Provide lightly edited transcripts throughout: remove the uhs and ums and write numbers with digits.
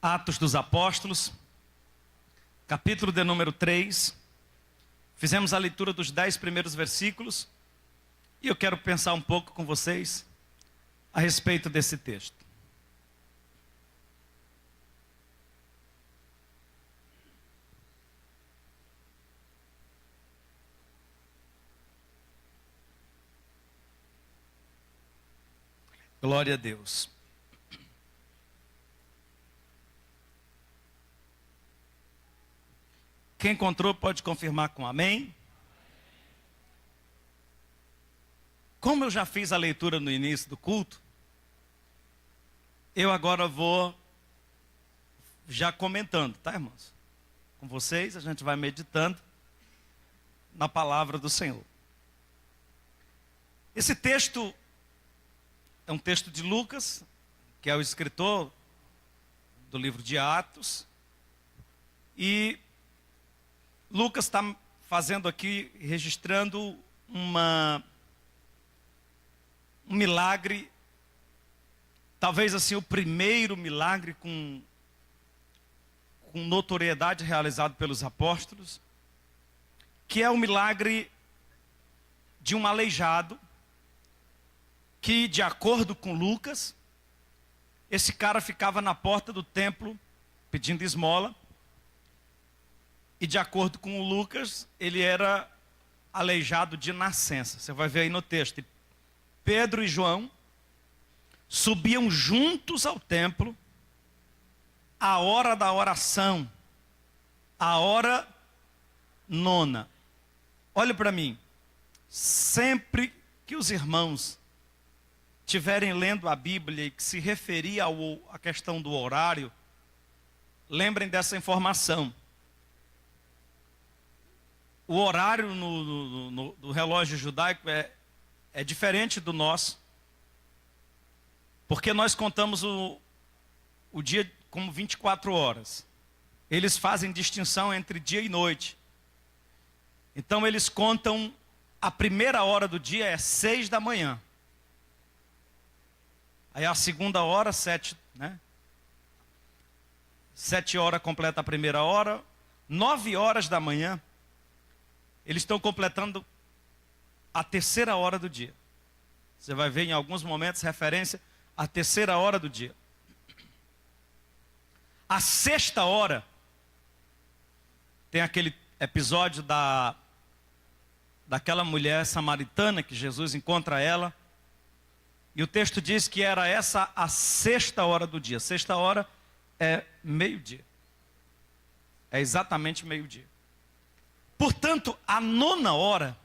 Atos dos Apóstolos, capítulo de número 3. Fizemos a leitura dos 10 primeiros versículos e eu quero pensar um pouco com vocês a respeito desse texto. Glória a Deus. Quem encontrou pode confirmar com amém. Como eu já fiz a leitura no início do culto, eu agora vou já comentando, tá, irmãos? Com vocês, a gente vai meditando na palavra do Senhor. Esse texto é um texto de Lucas, que é o escritor do livro de Atos. E Lucas está fazendo aqui, registrando um milagre, talvez assim o primeiro milagre com notoriedade realizado pelos apóstolos, que é o milagre de um aleijado, que de acordo com Lucas, esse cara ficava na porta do templo pedindo esmola, e de acordo com o Lucas, ele era aleijado de nascença. Você vai ver aí no texto. Pedro e João subiam juntos ao templo, à hora da oração, a hora nona. Olha para mim, sempre que os irmãos estiverem lendo a Bíblia e que se referir à questão do horário, lembrem dessa informação. O horário do relógio judaico é diferente do nosso, porque nós contamos o dia como 24 horas. Eles fazem distinção entre dia e noite. Então eles contam, a primeira hora do dia é 6 da manhã. Aí a segunda hora, 7, né? 7 horas completa a primeira hora. 9 horas da manhã, eles estão completando a terceira hora do dia. Você vai ver em alguns momentos referência à terceira hora do dia. A sexta hora, tem aquele episódio daquela mulher samaritana que Jesus encontra ela. E o texto diz que era essa a sexta hora do dia. Sexta hora é meio-dia. É exatamente meio-dia. Portanto, a nona hora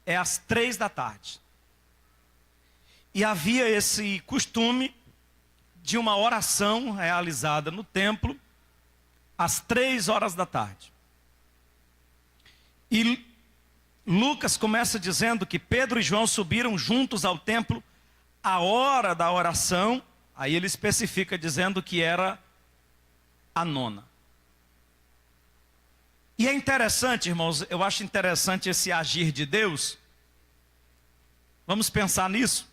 é às 3 da tarde. E havia esse costume de uma oração realizada no templo às 3 horas da tarde. E Lucas começa dizendo que Pedro e João subiram juntos ao templo à hora da oração. Aí ele especifica dizendo que era a nona. E é interessante, irmãos, eu acho interessante esse agir de Deus. Vamos pensar nisso.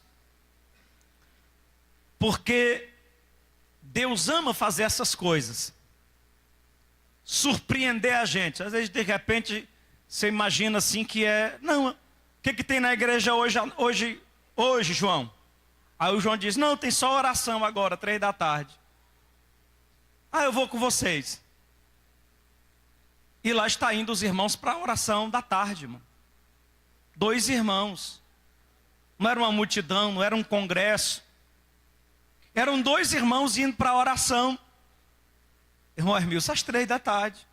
Porque Deus ama fazer essas coisas. Surpreender a gente. Às vezes, de repente, você imagina assim que não, o que tem na igreja hoje, João? Aí o João diz, não, tem só oração agora, 3 da tarde. Eu vou com vocês. E lá está indo os irmãos para a oração da tarde, irmão. 2 irmãos. Não era uma multidão, não era um congresso. Eram 2 irmãos indo para a oração. Irmão Hermilson, às 3 da tarde.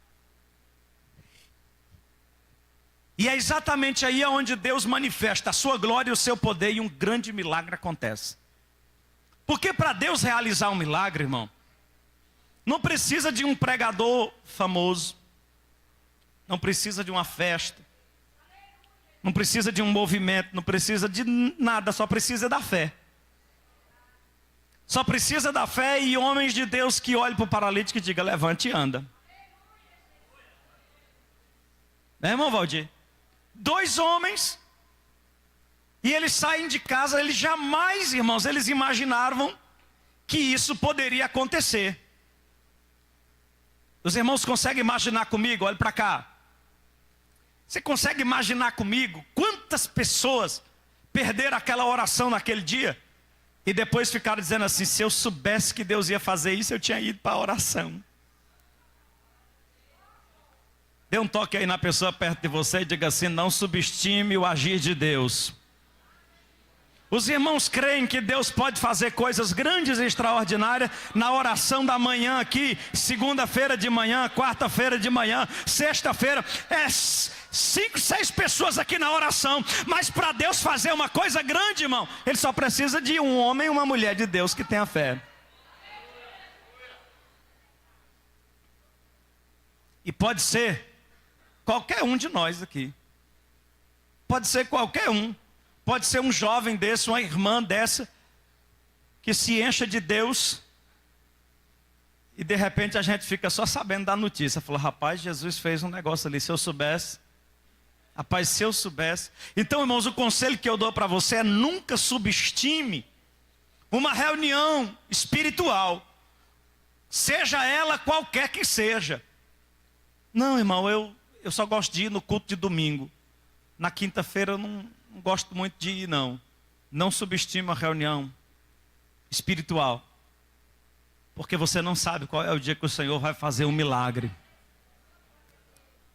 E é exatamente aí onde Deus manifesta a sua glória e o seu poder, e um grande milagre acontece. Porque para Deus realizar um milagre, irmão, não precisa de um pregador famoso. Não precisa de uma festa, não precisa de um movimento, não precisa de nada, só precisa da fé. Só precisa da fé e homens de Deus que olhem para o paralítico e digam, levante e anda. Né, irmão Valdir? 2 homens, e eles saem de casa, eles jamais, irmãos, eles imaginavam que isso poderia acontecer. Os irmãos conseguem imaginar comigo? Olha para cá. Você consegue imaginar comigo quantas pessoas perderam aquela oração naquele dia? E depois ficaram dizendo assim: se eu soubesse que Deus ia fazer isso, eu tinha ido para a oração. Dê um toque aí na pessoa perto de você e diga assim: não subestime o agir de Deus. Os irmãos creem que Deus pode fazer coisas grandes e extraordinárias na oração da manhã aqui, segunda-feira de manhã, quarta-feira de manhã, sexta-feira. 5, 6 pessoas aqui na oração. Mas para Deus fazer uma coisa grande, irmão, Ele só precisa de um homem e uma mulher de Deus que tenha fé. E pode ser qualquer um de nós aqui. Pode ser qualquer um. Pode ser um jovem desse, uma irmã dessa, que se encha de Deus e de repente a gente fica só sabendo da notícia. Fala: rapaz, Jesus fez um negócio ali, se eu soubesse. Rapaz, se eu soubesse. Então, irmãos, o conselho que eu dou para você é: nunca subestime uma reunião espiritual, seja ela qualquer que seja. Não, irmão, eu só gosto de ir no culto de domingo. Na quinta-feira eu não gosto muito de ir, não. Não subestime a reunião espiritual, porque você não sabe qual é o dia que o Senhor vai fazer um milagre.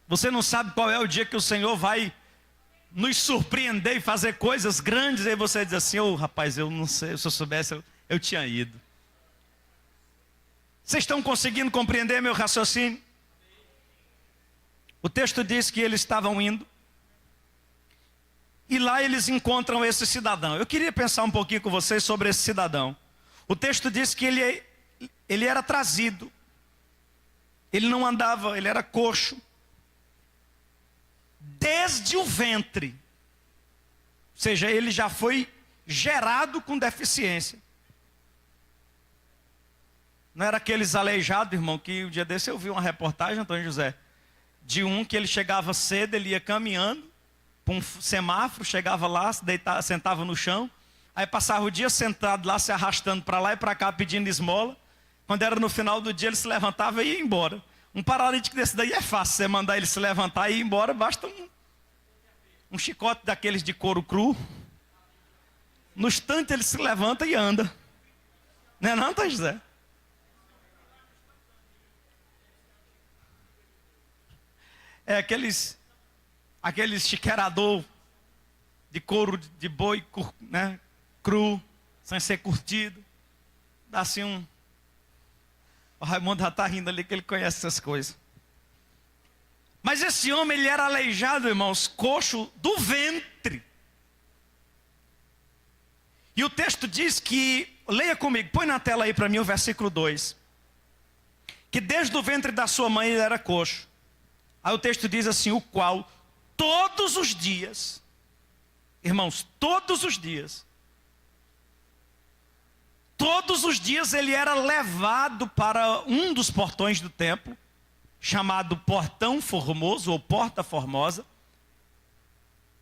Você não sabe qual é o dia que o Senhor vai nos surpreender e fazer coisas grandes. E aí você diz assim: ô rapaz, eu não sei, se eu soubesse eu tinha ido. Vocês estão conseguindo compreender meu raciocínio? O texto diz que eles estavam indo, e lá eles encontram esse cidadão. Eu queria pensar um pouquinho com vocês sobre esse cidadão. O texto diz que ele era trazido. Ele não andava, ele era coxo. Desde o ventre. Ou seja, ele já foi gerado com deficiência. Não era aqueles aleijados, irmão, que um dia desse eu vi uma reportagem, Antônio José, de um que ele chegava cedo, ele ia caminhando para um semáforo, chegava lá, se deitava, sentava no chão, aí passava o dia sentado lá, se arrastando para lá e para cá, pedindo esmola. Quando era no final do dia, ele se levantava e ia embora. Um paralítico desse daí é fácil, você mandar ele se levantar e ir embora, basta um chicote daqueles de couro cru. No instante ele se levanta e anda. Não é não, Antônio José? É aqueles chiqueirador de couro de boi, né, cru, sem ser curtido. Dá assim um... O Raimundo já está rindo ali que ele conhece essas coisas. Mas esse homem, ele era aleijado, irmãos, coxo do ventre. E o texto diz que, leia comigo, põe na tela aí para mim o versículo 2. Que desde o ventre da sua mãe ele era coxo. Aí o texto diz assim: o qual todos os dias, irmãos, todos os dias ele era levado para um dos portões do templo, chamado Portão Formoso ou Porta Formosa.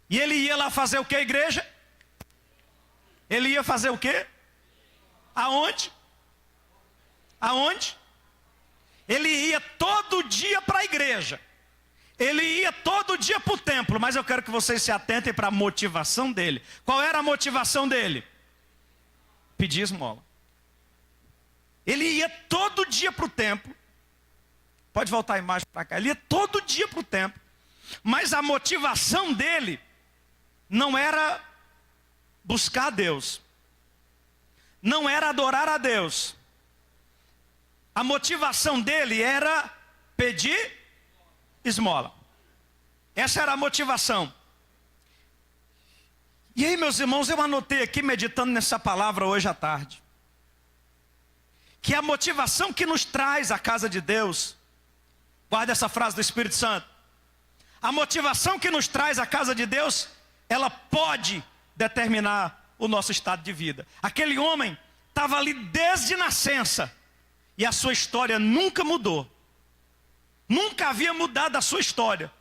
E ele ia lá fazer o que, igreja? Ele ia fazer o quê? Aonde? Aonde? Ele ia todo dia para a igreja. Ele ia todo dia para o templo. Mas eu quero que vocês se atentem para a motivação dele. Qual era a motivação dele? Pedir esmola. Ele ia todo dia para o templo. Pode voltar a imagem para cá. Ele ia todo dia para o templo. Mas a motivação dele não era buscar a Deus. Não era adorar a Deus. A motivação dele era pedir esmola. Essa era a motivação. E aí, meus irmãos, eu anotei aqui, meditando nessa palavra hoje à tarde, que a motivação que nos traz à casa de Deus, guarda essa frase do Espírito Santo, a motivação que nos traz à casa de Deus, ela pode determinar o nosso estado de vida. Aquele homem estava ali desde nascença, e a sua história nunca mudou. Nunca havia mudado a sua história,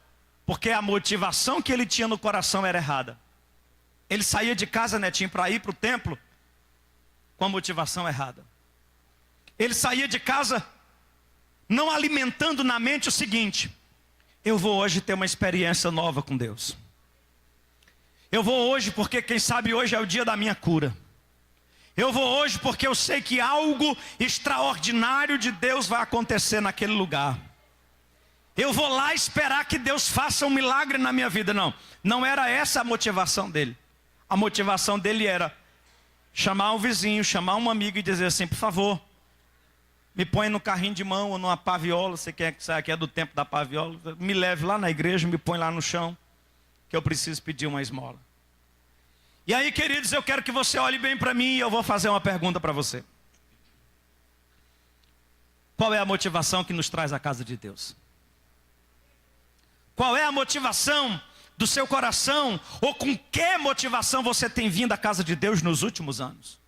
porque a motivação que ele tinha no coração era errada. Ele saía de casa, Netinho, para ir para o templo com a motivação errada. Ele saía de casa não alimentando na mente o seguinte: eu vou hoje ter uma experiência nova com Deus. Eu vou hoje porque quem sabe hoje é o dia da minha cura. Eu vou hoje porque eu sei que algo extraordinário de Deus vai acontecer naquele lugar. Eu vou lá esperar que Deus faça um milagre na minha vida. Não, não era essa a motivação dele. A motivação dele era chamar um vizinho, chamar um amigo e dizer assim: por favor, me põe no carrinho de mão ou numa paviola, você quer que saia, que é do tempo da paviola, me leve lá na igreja, me põe lá no chão, que eu preciso pedir uma esmola. E aí, queridos, eu quero que você olhe bem para mim e eu vou fazer uma pergunta para você. Qual é a motivação que nos traz à casa de Deus? Qual é a motivação do seu coração? Ou com que motivação você tem vindo à casa de Deus nos últimos anos?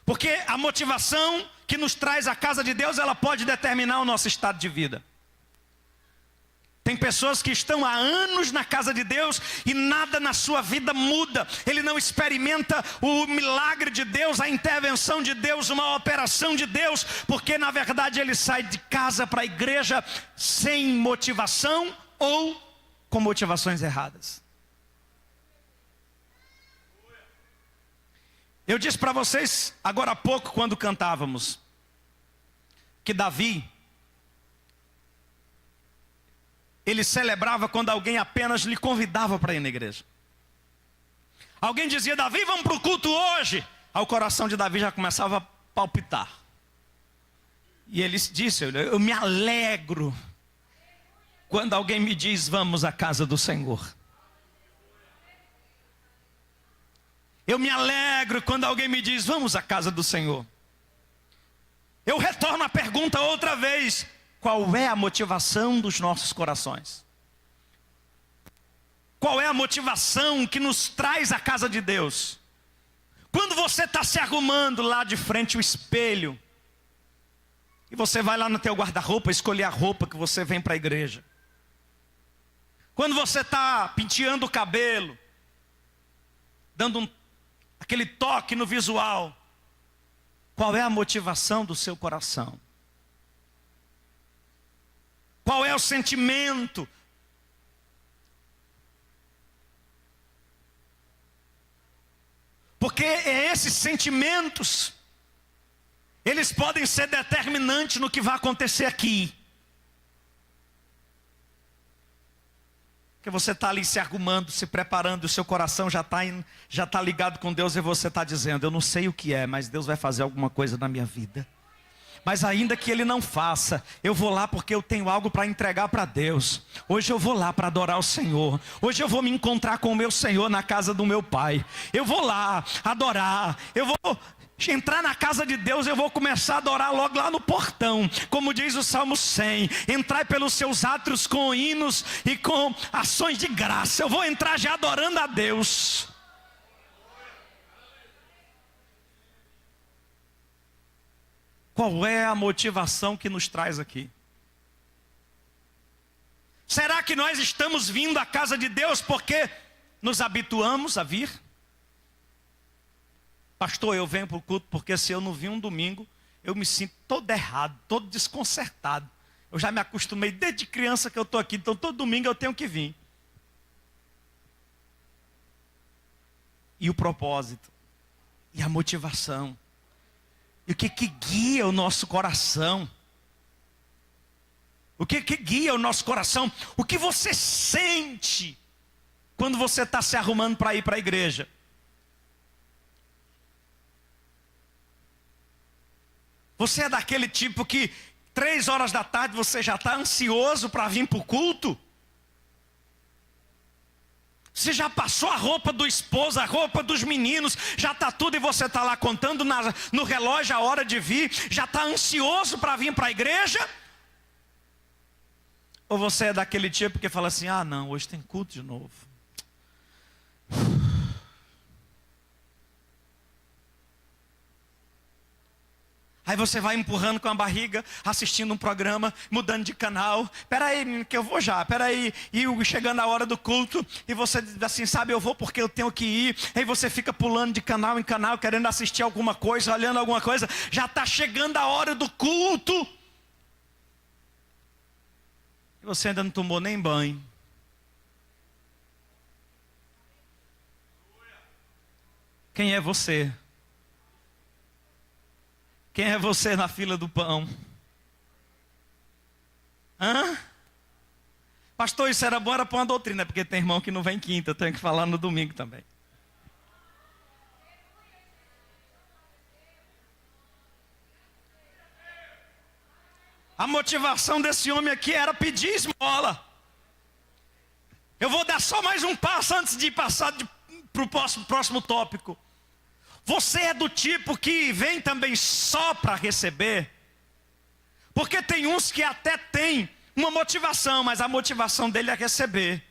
Porque a motivação que nos traz à casa de Deus, ela pode determinar o nosso estado de vida. Tem pessoas que estão há anos na casa de Deus e nada na sua vida muda. Ele não experimenta o milagre de Deus, a intervenção de Deus, uma operação de Deus, porque na verdade ele sai de casa para a igreja sem motivação ou com motivações erradas. Eu disse para vocês agora há pouco, quando cantávamos, que Davi, ele celebrava quando alguém apenas lhe convidava para ir na igreja. Alguém dizia: Davi, vamos para o culto hoje. Aí o coração de Davi já começava a palpitar. E ele disse: eu me alegro quando alguém me diz: vamos à casa do Senhor. Eu me alegro quando alguém me diz: vamos à casa do Senhor. Eu retorno a pergunta outra vez: qual é a motivação dos nossos corações? Qual é a motivação que nos traz à casa de Deus? Quando você está se arrumando lá de frente ao espelho, e você vai lá no teu guarda-roupa escolher a roupa que você vem para a igreja. Quando você está penteando o cabelo, dando aquele toque no visual, qual é a motivação do seu coração? Qual é o sentimento? Porque esses sentimentos, eles podem ser determinantes no que vai acontecer aqui. Porque você está ali se arrumando, se preparando, o seu coração já está ligado com Deus e você está dizendo: eu não sei o que é, mas Deus vai fazer alguma coisa na minha vida. Mas ainda que Ele não faça, eu vou lá porque eu tenho algo para entregar para Deus. Hoje eu vou lá para adorar o Senhor. Hoje eu vou me encontrar com o meu Senhor na casa do meu Pai. Eu vou lá adorar. Eu vou entrar na casa de Deus. Eu vou começar a adorar logo lá no portão. Como diz o Salmo 100. Entrai pelos seus átrios com hinos e com ações de graça. Eu vou entrar já adorando a Deus. Qual é a motivação que nos traz aqui? Será que nós estamos vindo à casa de Deus porque nos habituamos a vir? Pastor, eu venho para o culto porque se eu não vir um domingo, eu me sinto todo errado, todo desconcertado. Eu já me acostumei desde criança que eu estou aqui, então todo domingo eu tenho que vir. E o propósito? E a motivação? E o que guia o nosso coração? O que guia o nosso coração? O que você sente quando você está se arrumando para ir para a igreja? Você é daquele tipo que 3 horas da tarde você já está ansioso para vir para o culto? Você já passou a roupa do esposo, a roupa dos meninos, já está tudo e você está lá contando no relógio a hora de vir, já está ansioso para vir para a igreja? Ou você é daquele tipo que fala assim: ah não, hoje tem culto de novo. Aí você vai empurrando com a barriga, assistindo um programa, mudando de canal. Espera aí, menino, que eu vou já. Espera aí. E chegando a hora do culto, e você diz assim, sabe, eu vou porque eu tenho que ir. Aí você fica pulando de canal em canal, querendo assistir alguma coisa, olhando alguma coisa. Já está chegando a hora do culto. E você ainda não tomou nem banho. Quem é você? Quem é você na fila do pão? Hã? Pastor, isso era bom, era para uma doutrina, porque tem irmão que não vem quinta, eu tenho que falar no domingo também. A motivação desse homem aqui era pedir esmola. Eu vou dar só mais um passo antes de passar para o próximo tópico. Você é do tipo que vem também só para receber? Porque tem uns que até têm uma motivação, mas a motivação dele é receber.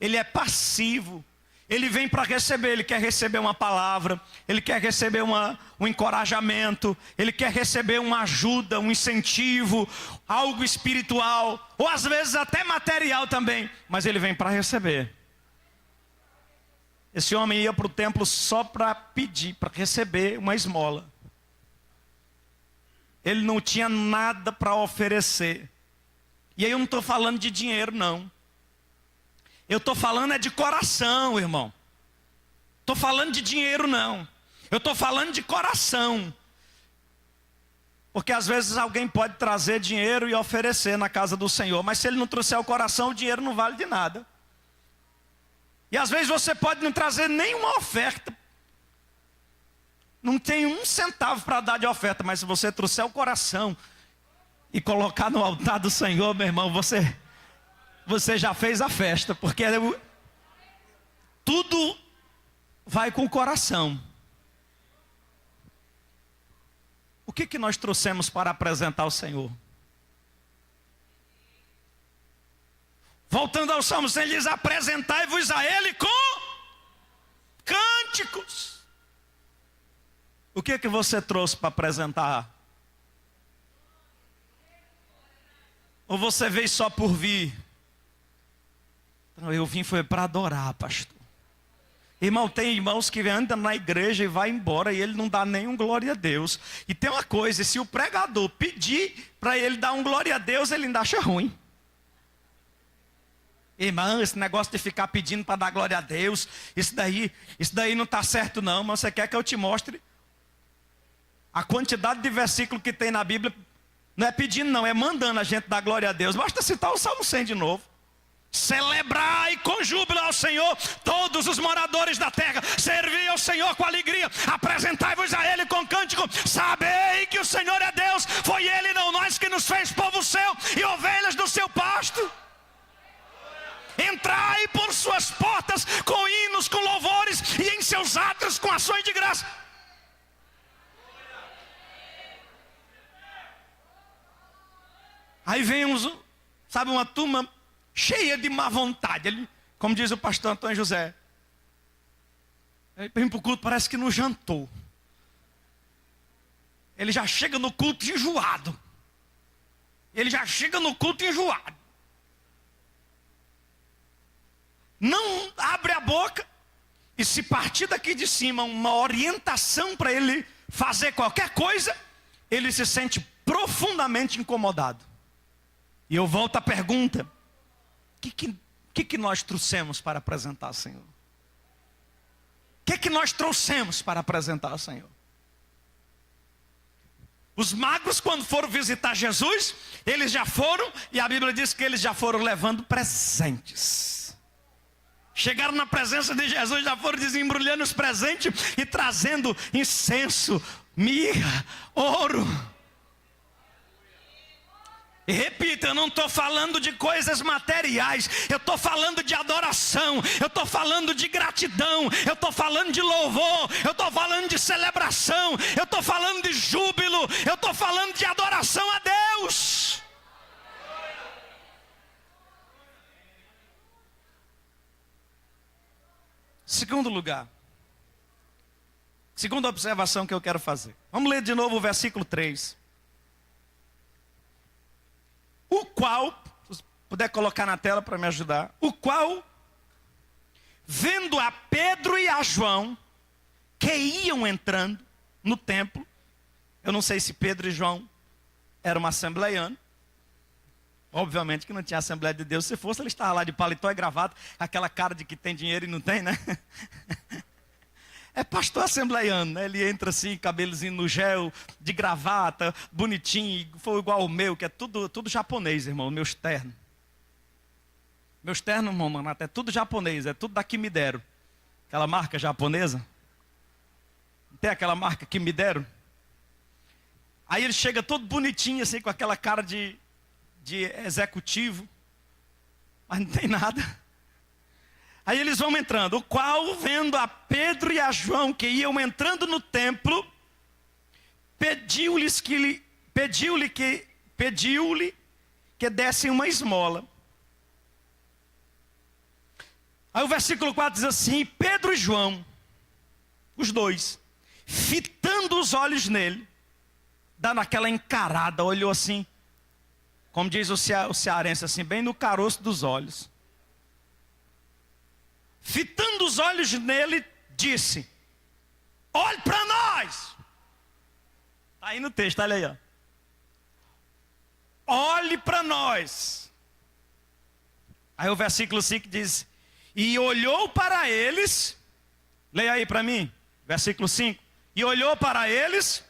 Ele é passivo. Ele vem para receber, ele quer receber uma palavra, ele quer receber um encorajamento, ele quer receber uma ajuda, um incentivo, algo espiritual, ou às vezes até material também, mas ele vem para receber. Esse homem ia para o templo só para pedir, para receber uma esmola. Ele não tinha nada para oferecer. E aí eu não estou falando de dinheiro, não. Eu estou falando é de coração, irmão. Estou falando de dinheiro, não. Eu estou falando de coração. Porque às vezes alguém pode trazer dinheiro e oferecer na casa do Senhor, mas se ele não trouxer o coração, o dinheiro não vale de nada. E às vezes você pode não trazer nenhuma oferta. Não tem um centavo para dar de oferta, mas se você trouxer o coração e colocar no altar do Senhor, meu irmão, você já fez a festa, porque tudo vai com o coração. O que nós trouxemos para apresentar ao Senhor? Voltando aos Salmos, ele diz, apresentai-vos a Ele com cânticos. O que você trouxe para apresentar? Ou você veio só por vir? Não, eu vim foi para adorar, pastor. Irmão, tem irmãos que andam na igreja e vai embora e ele não dá nenhum glória a Deus. E tem uma coisa, se o pregador pedir para ele dar um glória a Deus, ele ainda acha ruim. Irmão, esse negócio de ficar pedindo para dar glória a Deus, isso daí não está certo não, mas você quer que eu te mostre a quantidade de versículo que tem na Bíblia? Não é pedindo não, é mandando a gente dar glória a Deus. Basta citar o Salmo 100 de novo. Celebrai com júbilo ao Senhor todos os moradores da terra, servi ao Senhor com alegria, apresentai-vos a Ele com cântico, sabei que o Senhor é Deus, foi Ele, não nós, que nos fez povo seu e ovelhas do seu pasto. Entrai por suas portas com hinos, com louvores, e em seus átrios com ações de graça. Aí vem uma turma cheia de má vontade, como diz o pastor Antônio José. Ele vem para o culto, parece que não jantou. Ele já chega no culto enjoado. Não abre a boca, e se partir daqui de cima uma orientação para ele fazer qualquer coisa, ele se sente profundamente incomodado. E eu volto à pergunta: o que nós trouxemos para apresentar ao Senhor? O que nós trouxemos para apresentar ao Senhor? Os magos, quando foram visitar Jesus, eles já foram, e a Bíblia diz que eles já foram levando presentes. Chegaram na presença de Jesus, já foram desembrulhando os presentes e trazendo incenso, mirra, ouro. E repita, eu não estou falando de coisas materiais, eu estou falando de adoração, eu estou falando de gratidão, eu estou falando de louvor, eu estou falando de celebração, eu estou falando de júbilo, eu estou falando de adoração a Deus. Segundo lugar, Segunda observação que eu quero fazer. Vamos ler de novo o versículo 3. O qual, se puder colocar na tela para me ajudar. O qual, vendo a Pedro e a João, que iam entrando no templo. Eu não sei se Pedro e João eram assembleianos. Obviamente que não tinha Assembleia de Deus. Se fosse, ele estava lá de paletó e gravata. Aquela cara de que tem dinheiro e não tem, né? É pastor assembleiano, né? Ele entra assim, cabelozinho no gel, de gravata, bonitinho. Foi igual o meu, que é tudo japonês, irmão. Meus ternos. Meus ternos, irmão, Manato, é tudo japonês. É tudo da Kimidero. Aquela marca japonesa. Tem aquela marca Kimidero? Aí ele chega todo bonitinho, assim, com aquela cara de executivo. Mas não tem nada. Aí eles vão entrando. O qual, vendo a Pedro e a João, que iam entrando no templo, pediu-lhe que dessem uma esmola. Aí o versículo 4 diz assim: Pedro e João, os dois, fitando os olhos nele, dando aquela encarada, olhou assim, como diz o cearense, assim, bem no caroço dos olhos. Fitando os olhos nele, disse: olhe para nós. Está aí no texto, olha aí, ó. Olhe para nós. Aí o versículo 5 diz: e olhou para eles. Leia aí para mim, versículo 5. E olhou para eles.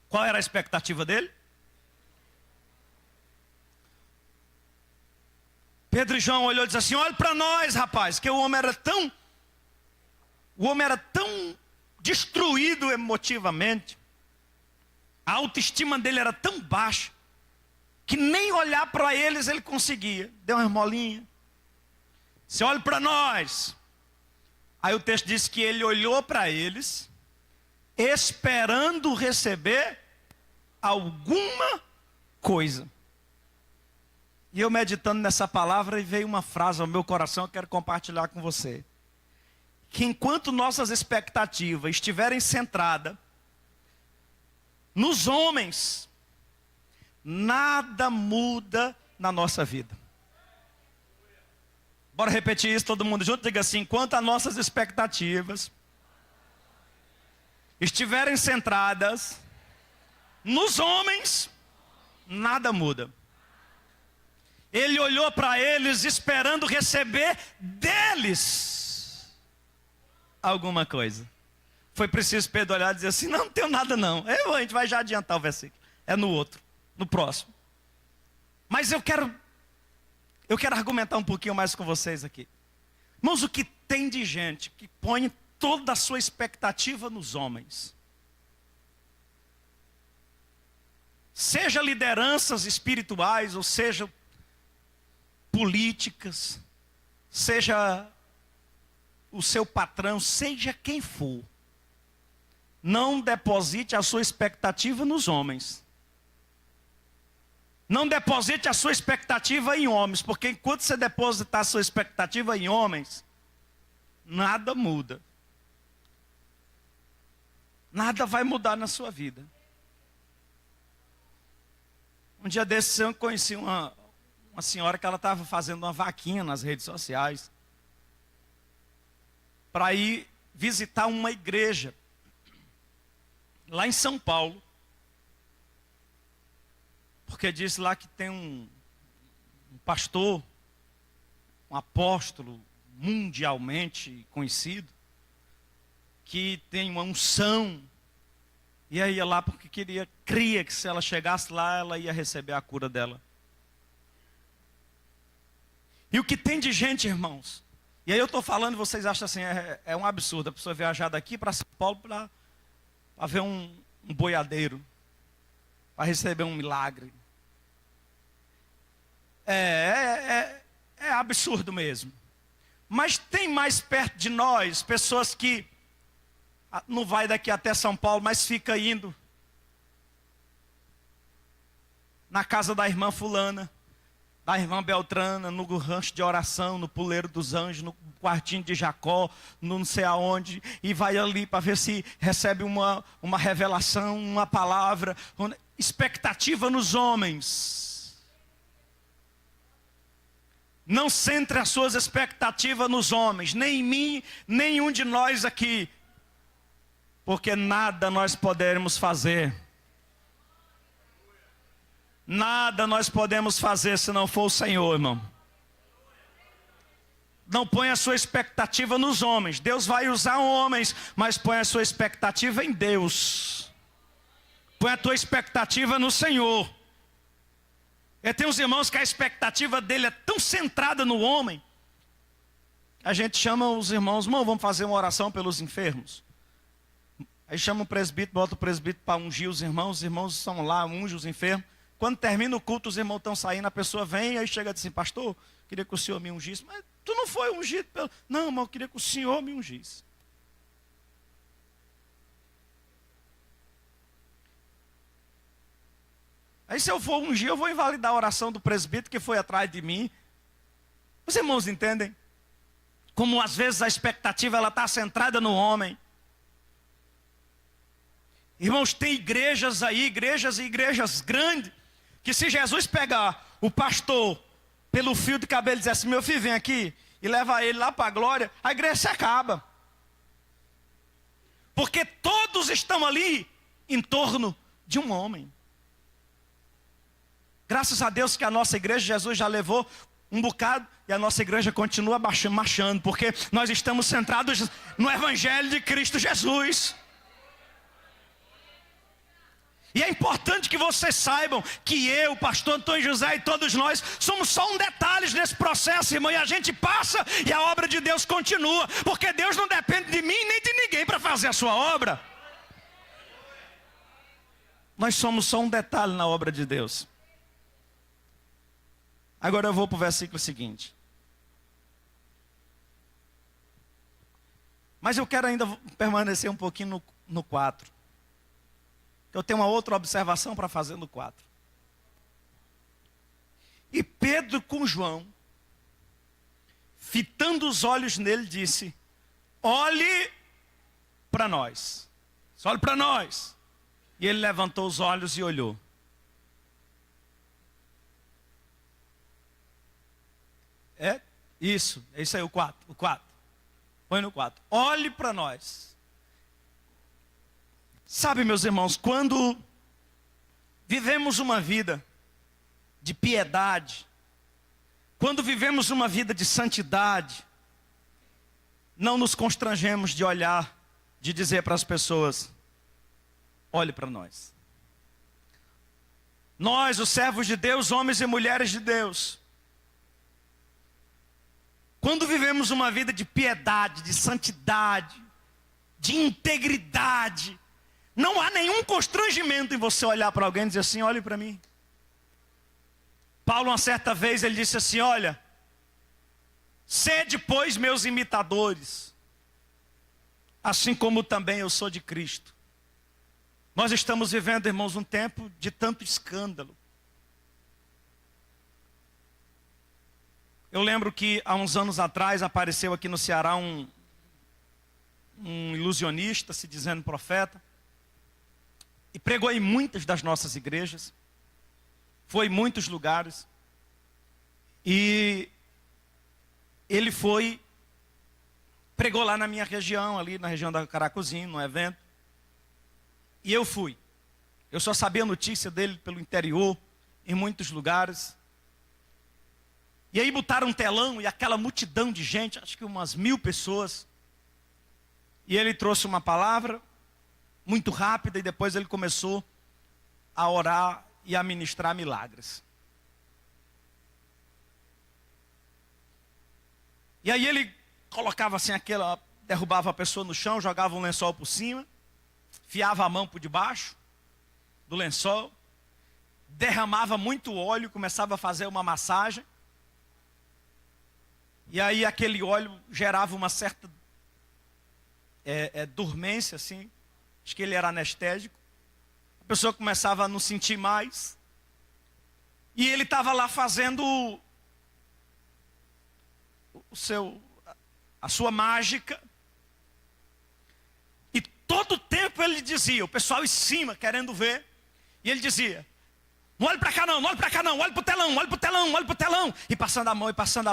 Qual era a expectativa dele? Pedro e João olhou e disse assim: olha para nós, rapaz, que o homem era tão destruído emotivamente, a autoestima dele era tão baixa, que nem olhar para eles ele conseguia. Deu uma esmolinha. Se olha para nós. Aí o texto diz que ele olhou para eles, esperando receber alguma coisa. E eu meditando nessa palavra, e veio uma frase ao meu coração, eu quero compartilhar com você. Que enquanto nossas expectativas estiverem centradas nos homens, nada muda na nossa vida. Bora repetir isso todo mundo junto? Diga assim: enquanto as nossas expectativas estiverem centradas nos homens, nada muda. Ele olhou para eles esperando receber deles alguma coisa. Foi preciso Pedro olhar e dizer assim: não tenho nada não. A gente vai já adiantar o versículo. É no outro, no próximo. Mas eu quero argumentar um pouquinho mais com vocês aqui. Irmãos, o que tem de gente que põe toda a sua expectativa nos homens. Seja lideranças espirituais, ou seja políticas, seja o seu patrão, seja quem for. Não deposite a sua expectativa nos homens. Não deposite a sua expectativa em homens, porque enquanto você depositar a sua expectativa em homens, nada muda. Nada vai mudar na sua vida. Um dia desses eu conheci uma senhora que ela estava fazendo uma vaquinha nas redes sociais para ir visitar uma igreja lá em São Paulo, porque disse lá que tem um pastor, um apóstolo mundialmente conhecido, que tem uma unção, e aí ia lá porque cria que se ela chegasse lá, ela ia receber a cura dela. E o que tem de gente, irmãos, e aí eu estou falando, vocês acham assim, é um absurdo, a pessoa viajar daqui para São Paulo para ver um boiadeiro, para receber um milagre. É absurdo mesmo. Mas tem mais perto de nós, pessoas que não vai daqui até São Paulo, mas fica indo na casa da irmã fulana, da irmã Beltrana, no rancho de oração, no puleiro dos anjos, no quartinho de Jacó, no não sei aonde, e vai ali para ver se recebe uma revelação, uma palavra, expectativa nos homens. Não centre as suas expectativas nos homens, nem em mim, nenhum de nós aqui, porque nada nós poderemos fazer. Nada nós podemos fazer se não for o Senhor, irmão. Não ponha a sua expectativa nos homens. Deus vai usar homens, mas põe a sua expectativa em Deus. Põe a tua expectativa no Senhor. E tem uns irmãos que a expectativa dele é tão centrada no homem. A gente chama os irmãos, irmão, vamos fazer uma oração pelos enfermos. Aí chama o presbítero, bota o presbítero para ungir os irmãos estão lá, ungem os enfermos. Quando termina o culto, os irmãos estão saindo, a pessoa vem e aí chega assim, pastor, queria que o senhor me ungisse. Mas tu não foi ungido pelo... Não, irmão, eu queria que o senhor me ungisse. Aí se eu for ungir, eu vou invalidar a oração do presbítero que foi atrás de mim. Os irmãos entendem? Como às vezes a expectativa ela está centrada no homem. Irmãos, tem igrejas aí, igrejas e igrejas grandes, que se Jesus pegar o pastor pelo fio de cabelo e dizer assim, meu filho, vem aqui, e levar ele lá para a glória, a igreja se acaba. Porque todos estão ali em torno de um homem. Graças a Deus que a nossa igreja, Jesus já levou um bocado, e a nossa igreja continua marchando, porque nós estamos centrados no Evangelho de Cristo Jesus. E é importante que vocês saibam que eu, pastor Antônio José e todos nós somos só um detalhe nesse processo, irmão. E a gente passa e a obra de Deus continua. Porque Deus não depende de mim nem de ninguém para fazer a sua obra. Nós somos só um detalhe na obra de Deus. Agora eu vou para o versículo seguinte. Mas eu quero ainda permanecer um pouquinho no 4. Eu tenho uma outra observação para fazer no 4. E Pedro com João, fitando os olhos nele, disse, olhe para nós. Olhe para nós. E ele levantou os olhos e olhou. É isso aí o 4. O 4. Põe no 4. Olhe para nós. Sabe, meus irmãos, quando vivemos uma vida de piedade, quando vivemos uma vida de santidade, não nos constrangemos de olhar, de dizer para as pessoas, olhe para nós. Nós, os servos de Deus, homens e mulheres de Deus, quando vivemos uma vida de piedade, de santidade, de integridade, não há nenhum constrangimento em você olhar para alguém e dizer assim, olhe para mim. Paulo, uma certa vez, ele disse assim, olha, sede, pois, meus imitadores, assim como também eu sou de Cristo. Nós estamos vivendo, irmãos, um tempo de tanto escândalo. Eu lembro que há uns anos atrás apareceu aqui no Ceará um ilusionista se dizendo profeta. E pregou em muitas das nossas igrejas. Foi em muitos lugares. E ele pregou lá na minha região, ali na região da Caracuzinho, num evento. E eu fui. Eu só sabia a notícia dele pelo interior, em muitos lugares. E aí botaram um telão e aquela multidão de gente, acho que umas 1000 pessoas. E ele trouxe uma palavra muito rápida e depois ele começou a orar e a ministrar milagres. E aí ele colocava assim derrubava a pessoa no chão, jogava um lençol por cima, fiava a mão por debaixo do lençol, derramava muito óleo, começava a fazer uma massagem. E aí aquele óleo gerava uma certa dormência, assim. Acho que ele era anestésico. A pessoa começava a não sentir mais. E ele estava lá fazendo a sua mágica. E todo tempo ele dizia, o pessoal em cima querendo ver. E ele dizia: não olhe para cá não, não olhe para cá não, olhe para o telão, olhe para o telão, olhe para o telão. E passando a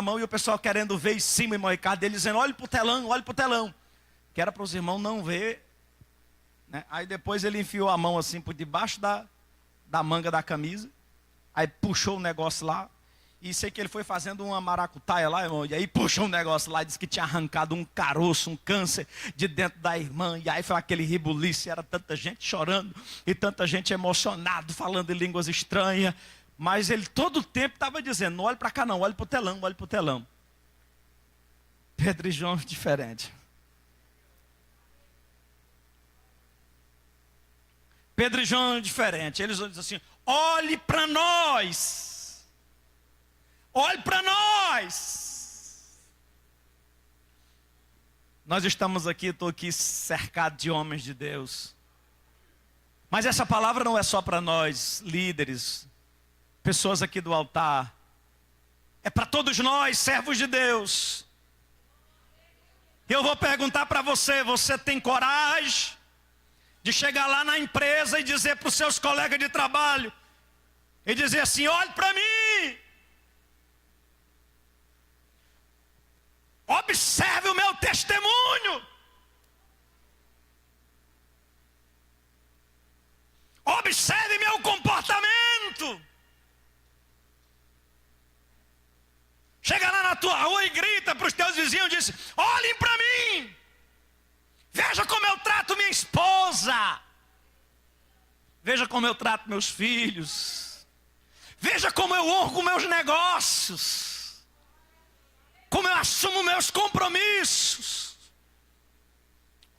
mão, e o pessoal querendo ver em cima e moicado dele, dizendo: olhe para o telão, olhe para o telão. Que era para os irmãos não ver, né? Aí depois ele enfiou a mão assim por debaixo da manga da camisa. Aí puxou o negócio lá. E sei que ele foi fazendo uma maracutaia lá, irmão. E aí puxou um negócio lá e disse que tinha arrancado um caroço, um câncer de dentro da irmã. E aí foi aquele ribuliço, era tanta gente chorando e tanta gente emocionado, falando em línguas estranhas. Mas ele todo o tempo estava dizendo: não olhe para cá não, olhe para o telão, olhe para o telão. Pedro e João diferente. Pedro e João diferente. Eles vão dizer assim: olhe para nós. Olhe para nós. Nós estamos aqui, estou aqui cercado de homens de Deus. Mas essa palavra não é só para nós, líderes, pessoas aqui do altar. É para todos nós, servos de Deus. Eu vou perguntar para você: você tem coragem de chegar lá na empresa e dizer para os seus colegas de trabalho, e dizer assim: olhe para mim, observe o meu testemunho, observe meu comportamento. Chega lá na tua rua e grita para os teus vizinhos e diz: olhem para mim, veja como eu trato minha esposa, veja como eu trato meus filhos, veja como eu honro meus negócios, como eu assumo meus compromissos.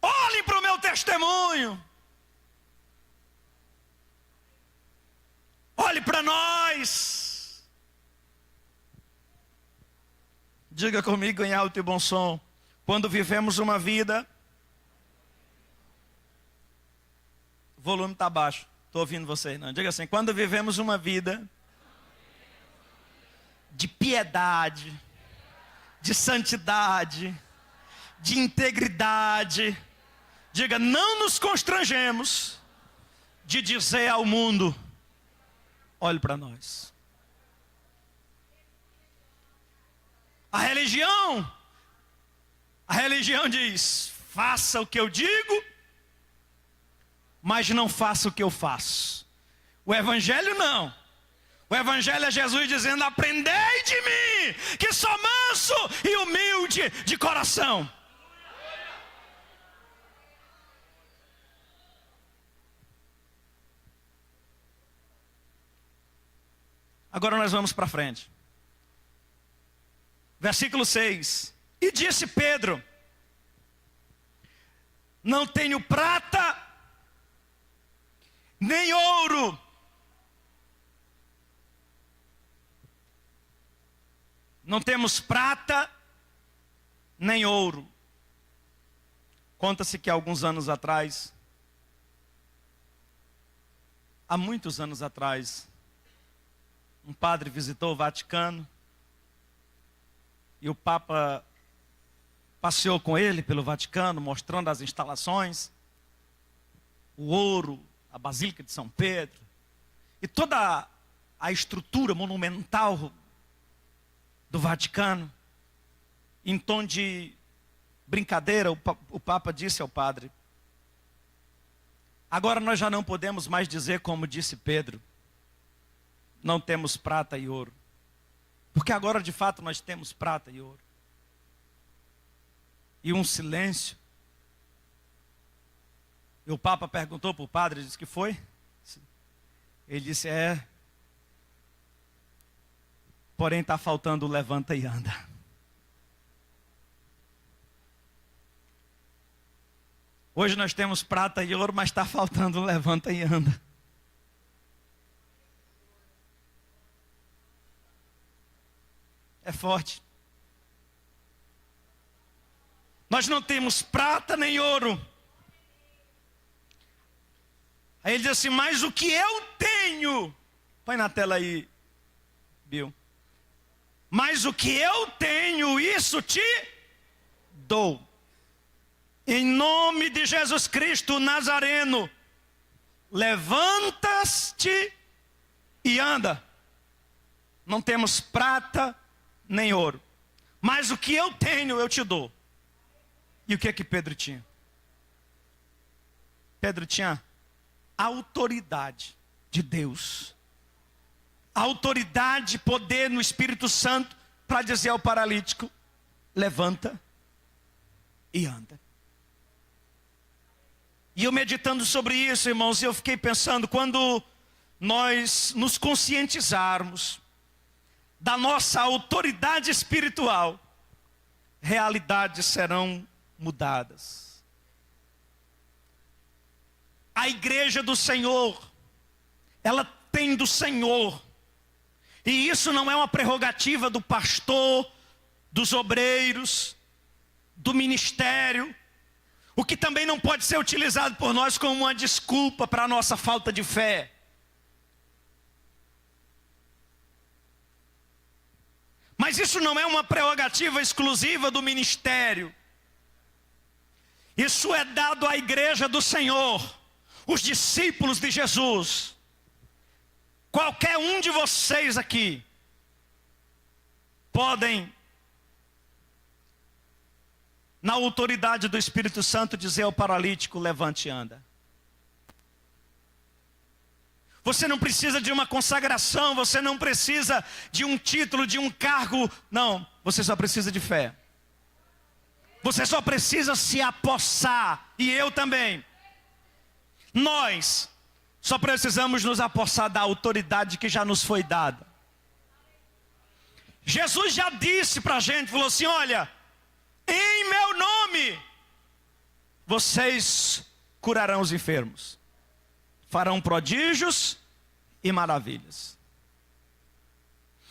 Olhem para o meu testemunho. Olhe para nós. Diga comigo em alto e bom som: quando vivemos uma vida... O volume está baixo, estou ouvindo vocês não. Diga assim: quando vivemos uma vida de piedade, de santidade, de integridade, diga, não nos constrangemos de dizer ao mundo: olhe para nós. A religião diz: faça o que eu digo, mas não faça o que eu faço. O evangelho não. O evangelho é Jesus dizendo: aprendei de mim, que sou manso e humilde de coração. Agora nós vamos para frente. Versículo 6. E disse Pedro: não tenho prata, nem ouro, não temos prata, nem ouro. Conta-se que alguns anos atrás, há muitos anos atrás, um padre visitou o Vaticano, e o Papa passeou com ele pelo Vaticano, mostrando as instalações, o ouro, a Basílica de São Pedro, e toda a estrutura monumental do Vaticano. Em tom de brincadeira, o Papa disse ao padre: agora nós já não podemos mais dizer como disse Pedro, não temos prata e ouro, porque agora de fato nós temos prata e ouro. E um silêncio. E o Papa perguntou para o padre, disse: que foi? Ele disse: porém está faltando o levanta e anda. Hoje nós temos prata e ouro, mas está faltando o levanta e anda. É forte. Nós não temos prata nem ouro. Aí ele diz assim: mas o que eu tenho, põe na tela aí, Bill. Mas o que eu tenho, isso te dou. Em nome de Jesus Cristo Nazareno, levanta-te e anda. Não temos prata nem ouro, mas o que eu tenho eu te dou. E o que é que Pedro tinha? Pedro tinha a autoridade de Deus, a autoridade, poder no Espírito Santo para dizer ao paralítico: levanta e anda. E eu meditando sobre isso, irmãos, eu fiquei pensando, quando nós nos conscientizarmos da nossa autoridade espiritual, realidades serão mudadas. A igreja do Senhor, ela tem do Senhor, e isso não é uma prerrogativa do pastor, dos obreiros, do ministério, o que também não pode ser utilizado por nós como uma desculpa para a nossa falta de fé. Mas isso não é uma prerrogativa exclusiva do ministério. Isso é dado à igreja do Senhor, os discípulos de Jesus. Qualquer um de vocês aqui podem, na autoridade do Espírito Santo, dizer ao paralítico: levante e anda. Você não precisa de uma consagração, você não precisa de um título, de um cargo, não, você só precisa de fé. Você só precisa se apossar, e eu também. Nós só precisamos nos apossar da autoridade que já nos foi dada. Jesus já disse para a gente, falou assim: olha, em meu nome vocês curarão os enfermos, farão prodígios e maravilhas.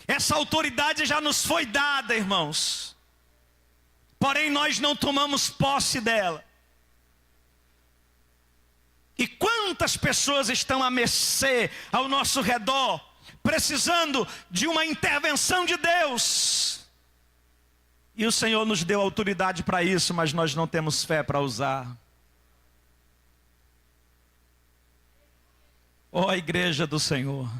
Essa autoridade já nos foi dada, irmãos, porém nós não tomamos posse dela. E quantas pessoas estão a mercê ao nosso redor, precisando de uma intervenção de Deus, e o Senhor nos deu autoridade para isso, mas nós não temos fé para usar. Ó igreja do Senhor,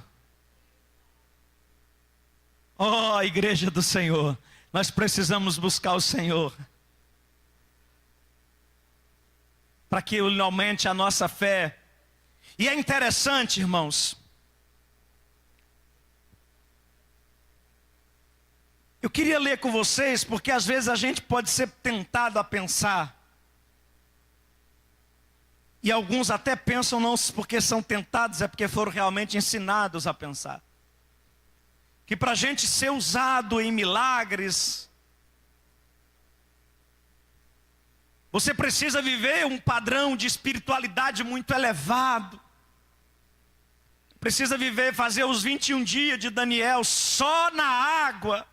ó igreja do Senhor, nós precisamos buscar o Senhor, para que Ele aumente a nossa fé. E é interessante, irmãos, eu queria ler com vocês, porque às vezes a gente pode ser tentado a pensar, e alguns até pensam não porque são tentados, é porque foram realmente ensinados a pensar, que para a gente ser usado em milagres, você precisa viver um padrão de espiritualidade muito elevado. Precisa fazer os 21 dias de Daniel só na água.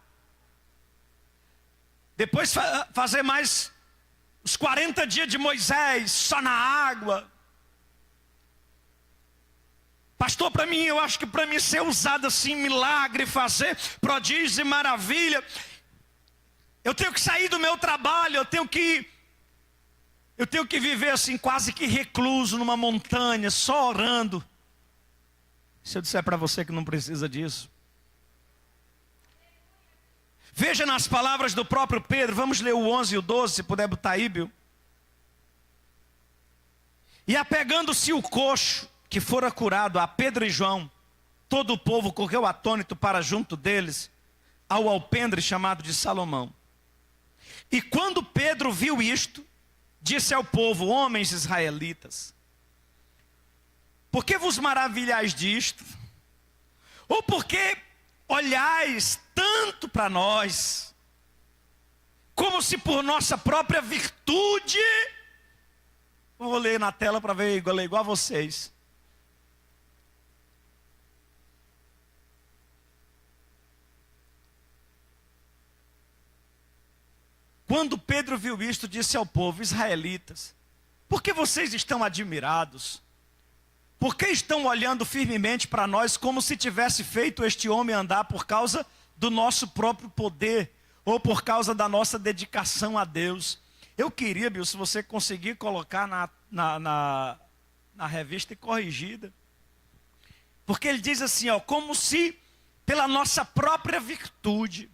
Depois fazer mais os 40 dias de Moisés só na água. Pastor, para mim, eu acho que para mim ser usado assim, milagre, fazer prodígio e maravilha, eu tenho que sair do meu trabalho, eu tenho que viver assim, quase que recluso numa montanha, só orando. Se eu disser para você que não precisa disso, veja nas palavras do próprio Pedro, vamos ler o 11 e o 12, se puder botar aí, Bill. E apegando-se o coxo, que fora curado, a Pedro e João, todo o povo correu atônito para junto deles, ao alpendre chamado de Salomão. E quando Pedro viu isto, disse ao povo: homens israelitas, por que vos maravilhais disto? Ou por que olhais tanto para nós, como se por nossa própria virtude, vou ler na tela para ver igual a vocês. Quando Pedro viu isto, disse ao povo: israelitas, por que vocês estão admirados? Por que estão olhando firmemente para nós como se tivesse feito este homem andar por causa do nosso próprio poder ou por causa da nossa dedicação a Deus? Eu queria, Bill, se você conseguir colocar na revista e corrigida. Porque ele diz assim, ó, como se pela nossa própria virtude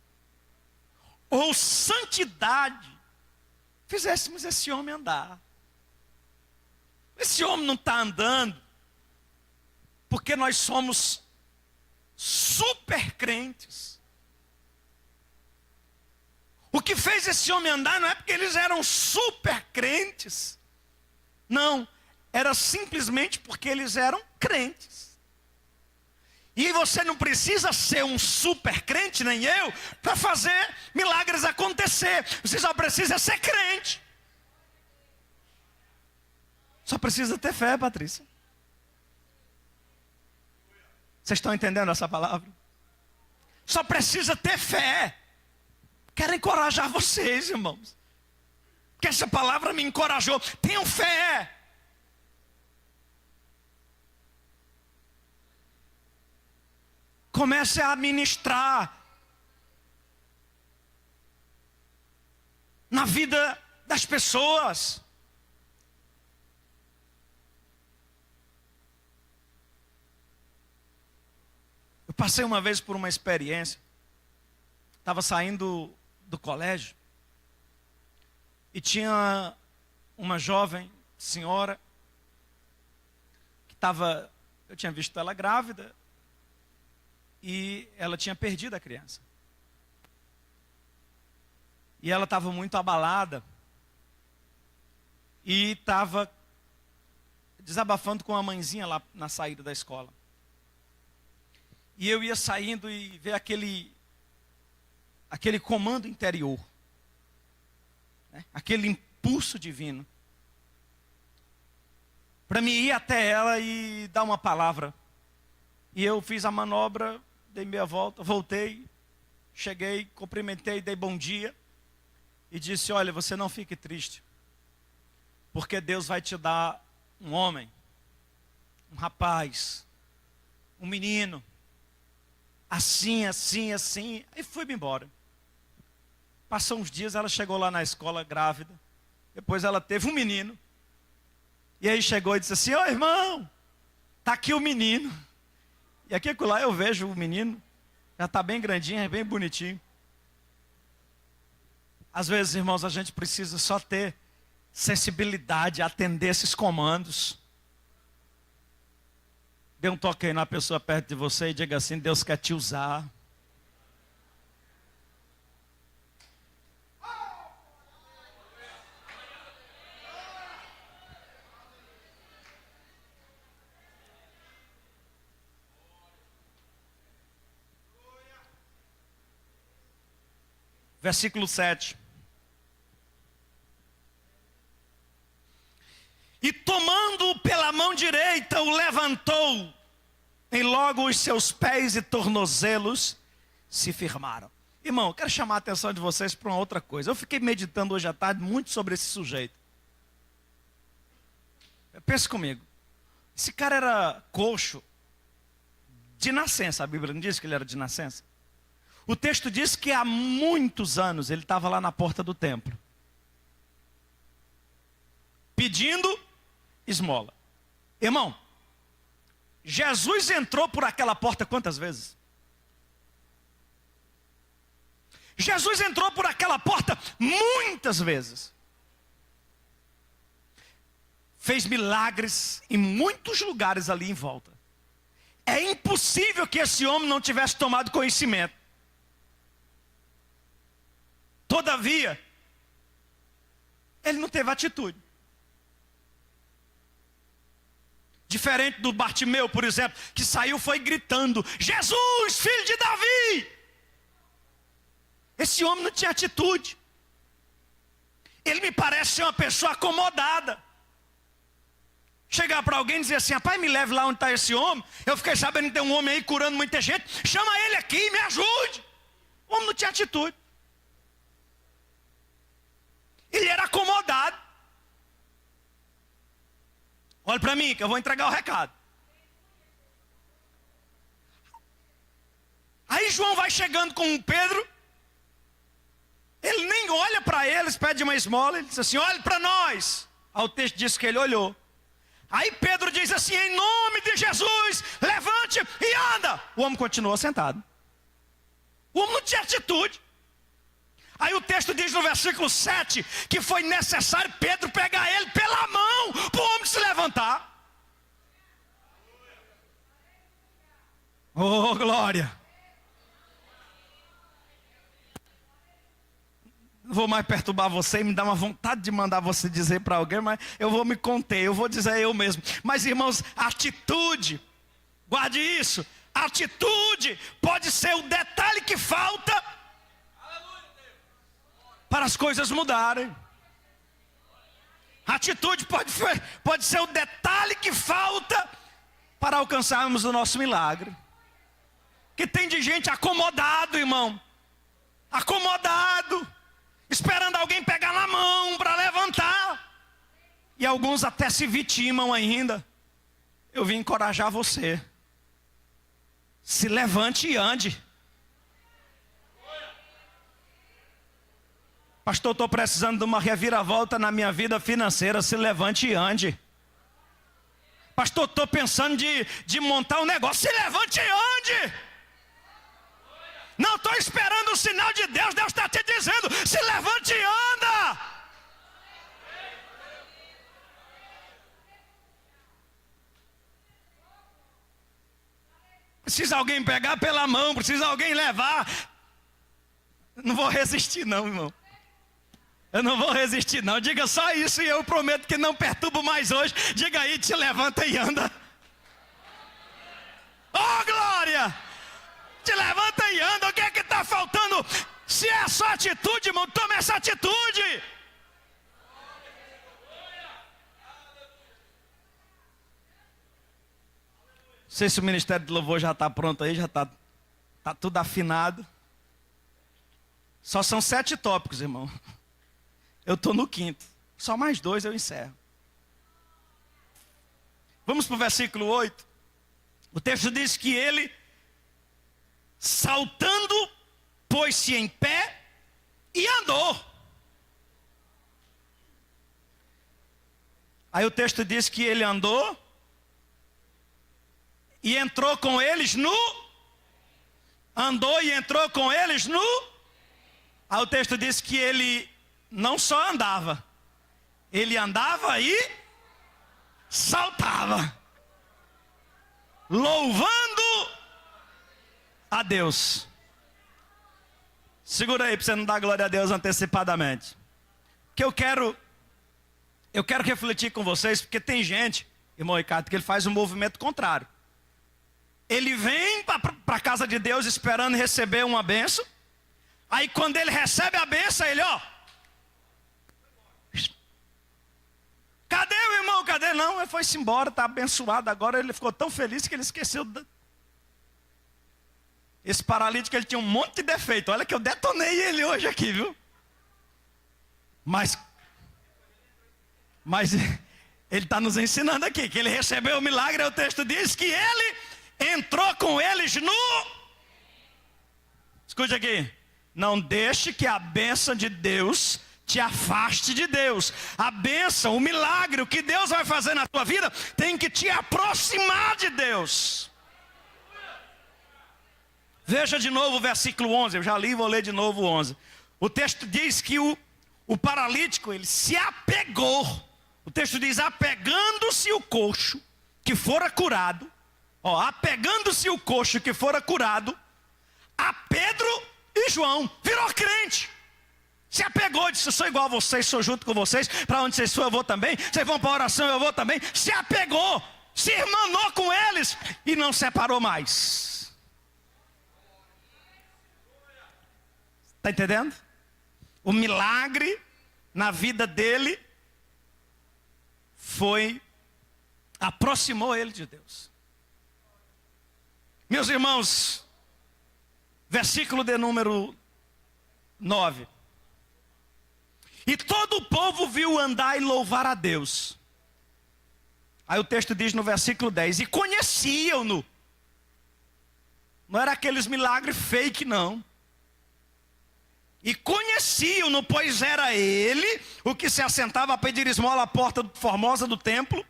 ou santidade fizéssemos esse homem andar. Esse homem não está andando porque nós somos super crentes. O que fez esse homem andar não é porque eles eram super crentes. Não, era simplesmente porque eles eram crentes. E você não precisa ser um super crente, nem eu, para fazer milagres acontecer. Você só precisa ser crente. Só precisa ter fé, Patrícia. Vocês estão entendendo essa palavra? Só precisa ter fé. Quero encorajar vocês, irmãos. Porque essa palavra me encorajou. Tenham fé. Comece a ministrar na vida das pessoas. Eu passei uma vez por uma experiência. Estava saindo do colégio e tinha uma jovem senhora que estava, eu tinha visto ela grávida e ela tinha perdido a criança. E ela estava muito abalada e estava desabafando com a mãezinha lá na saída da escola. E eu ia saindo e ver aquele comando interior, né? Aquele impulso divino, para mim ir até ela e dar uma palavra. E eu fiz a manobra, dei meia volta, voltei, cheguei, cumprimentei, dei bom dia e disse: olha, você não fique triste, porque Deus vai te dar um homem, um rapaz, um menino, assim, assim, assim. E fui-me embora. Passou uns dias, ela chegou lá na escola grávida. Depois ela teve um menino. E aí chegou e disse assim: ô irmão, tá aqui o menino. E aqui lá eu vejo o menino, já está bem grandinho, é bem bonitinho. Às vezes, irmãos, a gente precisa só ter sensibilidade, atender esses comandos. Dê um toque aí na pessoa perto de você e diga assim: Deus quer te usar. Versículo 7. E tomando-o pela mão direita, o levantou, e logo os seus pés e tornozelos se firmaram. Irmão, eu quero chamar a atenção de vocês para uma outra coisa. Eu fiquei meditando hoje à tarde muito sobre esse sujeito. Pense comigo. Esse cara era coxo de nascença. A Bíblia não diz que ele era de nascença? O texto diz que há muitos anos ele estava lá na porta do templo, pedindo esmola. Irmão, Jesus entrou por aquela porta quantas vezes? Jesus entrou por aquela porta muitas vezes. Fez milagres em muitos lugares ali em volta. É impossível que esse homem não tivesse tomado conhecimento. Todavia, ele não teve atitude. Diferente do Bartimeu, por exemplo, que saiu foi gritando: Jesus, filho de Davi! Esse homem não tinha atitude. Ele me parece ser uma pessoa acomodada. Chegar para alguém e dizer assim: rapaz, me leve lá onde está esse homem. Eu fiquei sabendo que tem um homem aí curando muita gente. Chama ele aqui, me ajude. O homem não tinha atitude. Ele era acomodado. Olha para mim que eu vou entregar o recado. João vai chegando com o Pedro, ele nem olha para eles, pede uma esmola, ele diz assim, olhe para nós. Aí o texto diz que ele olhou. Aí Pedro diz assim, em nome de Jesus, levante e anda. O homem continuou sentado. O homem não tinha atitude. Aí o texto diz no versículo 7, que foi necessário Pedro pegar ele pela mão, para o homem se levantar. Oh, glória. Não vou mais perturbar você, me dá uma vontade de mandar você dizer para alguém, mas eu vou me conter, eu vou dizer eu mesmo. Mas irmãos, atitude, guarde isso, atitude pode ser o detalhe que falta para as coisas mudarem. Atitude pode ser o detalhe que falta para alcançarmos o nosso milagre. Que tem de gente acomodado, irmão, acomodado, esperando alguém pegar na mão para levantar. E alguns até se vitimam ainda. Eu vim encorajar você. Se levante e ande. Pastor, estou precisando de uma reviravolta na minha vida financeira. Se levante e ande. Pastor, estou pensando de montar um negócio. Se levante e ande. Não estou esperando o sinal de Deus. Deus está te dizendo, se levante e anda. Precisa alguém pegar pela mão, precisa alguém levar. Não vou resistir não, irmão. Eu não vou resistir não. Diga só isso e eu prometo que não perturbo mais hoje. Diga aí, te levanta e anda. Oh, glória! Te levanta e anda. O que é que está faltando? Se é só atitude, irmão, tome essa atitude. Não sei se o Ministério de Louvor já está pronto aí, já está tudo afinado. Só são 7 tópicos, irmão. Eu estou no 5º. Só mais 2 eu encerro. Vamos para o versículo 8. O texto diz que ele, saltando, pôs-se em pé e andou. Aí o texto diz que ele andou e entrou com eles no... Andou e entrou com eles no... Aí o texto diz que ele não só andava, ele andava e saltava, louvando a Deus. Segura aí para você não dar glória a Deus antecipadamente. Que eu quero refletir com vocês, porque tem gente, irmão Ricardo, que ele faz um movimento contrário. Ele vem para a casa de Deus esperando receber uma bênção. Aí quando ele recebe a bênção, ele cadê o irmão? Cadê? Não, ele foi-se embora, está abençoado. Agora ele ficou tão feliz que ele esqueceu. Esse paralítico, ele tinha um monte de defeito. Olha que eu detonei ele hoje aqui, viu? Mas ele está nos ensinando aqui, que ele recebeu o milagre. O texto diz que ele entrou com eles no... Escute aqui. Não deixe que a bênção de Deus te afaste de Deus. A bênção, o milagre, o que Deus vai fazer na tua vida, tem que te aproximar de Deus. Veja de novo o versículo 11. Eu já li e vou ler de novo o 11. O texto diz que o paralítico, ele se apegou. O texto diz, apegando-se o coxo que fora curado. Apegando-se o coxo que fora curado a Pedro e João, virou crente. Se apegou, disse, eu sou igual a vocês, sou junto com vocês. Para onde vocês for eu vou também. Vocês vão para a oração, eu vou também. Se apegou, se irmanou com eles e não separou mais. Está entendendo? O milagre na vida dele aproximou ele de Deus. Meus irmãos, versículo de número 9. E todo o povo viu andar e louvar a Deus. Aí o texto diz no versículo 10, e conheciam-no. Não era aqueles milagres fake, não. E conheciam-no, pois era ele o que se assentava a pedir esmola à porta formosa do templo.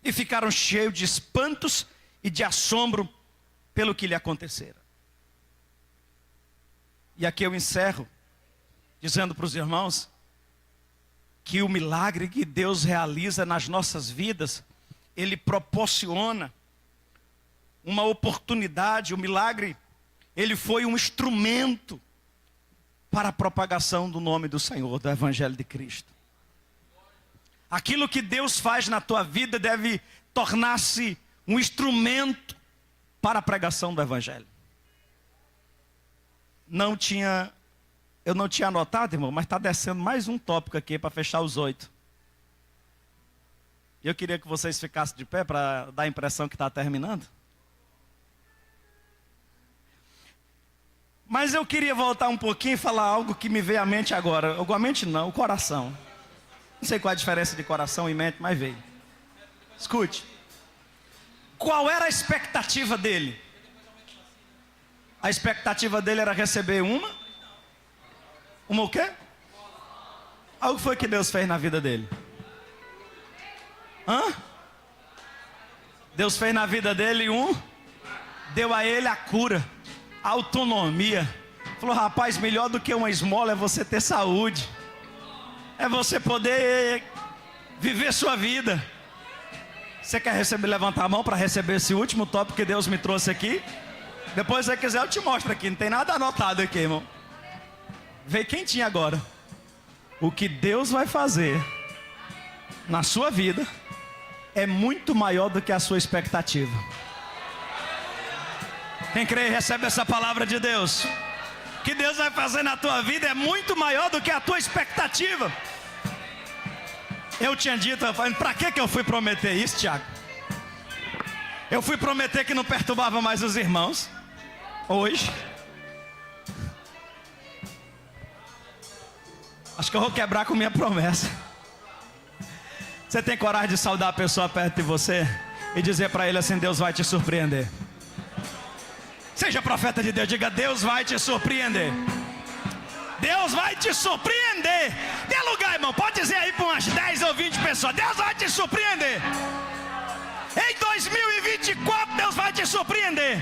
E ficaram cheios de espantos e de assombro pelo que lhe acontecera. E aqui eu encerro, dizendo para os irmãos, que o milagre que Deus realiza nas nossas vidas, Ele proporciona uma oportunidade. O milagre, ele foi um instrumento para a propagação do nome do Senhor, do Evangelho de Cristo. Aquilo que Deus faz na tua vida deve tornar-se um instrumento para a pregação do Evangelho. Eu não tinha anotado, irmão, mas está descendo mais um tópico aqui para fechar os 8. E eu queria que vocês ficassem de pé para dar a impressão que está terminando. Mas eu queria voltar um pouquinho e falar algo que me veio à mente agora. A mente não, o coração. Não sei qual a diferença de coração e mente, mas veio. Escute. Qual era a expectativa dele? A expectativa dele era receber uma o quê? Algo foi que Deus fez na vida dele. Deus fez na vida dele deu a ele a cura, a autonomia. Falou, rapaz, melhor do que uma esmola é você ter saúde. É você poder viver sua vida. Você quer levantar a mão para receber esse último tópico que Deus me trouxe aqui? Depois, se você quiser, eu te mostro aqui. Não tem nada anotado aqui, irmão. Vê quentinho agora. O que Deus vai fazer na sua vida é muito maior do que a sua expectativa. Quem crê e recebe essa palavra de Deus. O que Deus vai fazer na tua vida é muito maior do que a tua expectativa. Eu tinha dito, para que eu fui prometer isso, Tiago? Eu fui prometer que não perturbava mais os irmãos. Hoje. Acho que eu vou quebrar com minha promessa. Você tem coragem de saudar a pessoa perto de você e dizer para ele assim, Deus vai te surpreender. Seja profeta de Deus, diga, Deus vai te surpreender. Deus vai te surpreender. Dê lugar, irmão, pode dizer aí para umas 10 ou 20 pessoas, Deus vai te surpreender. Em 2024, Deus vai te surpreender.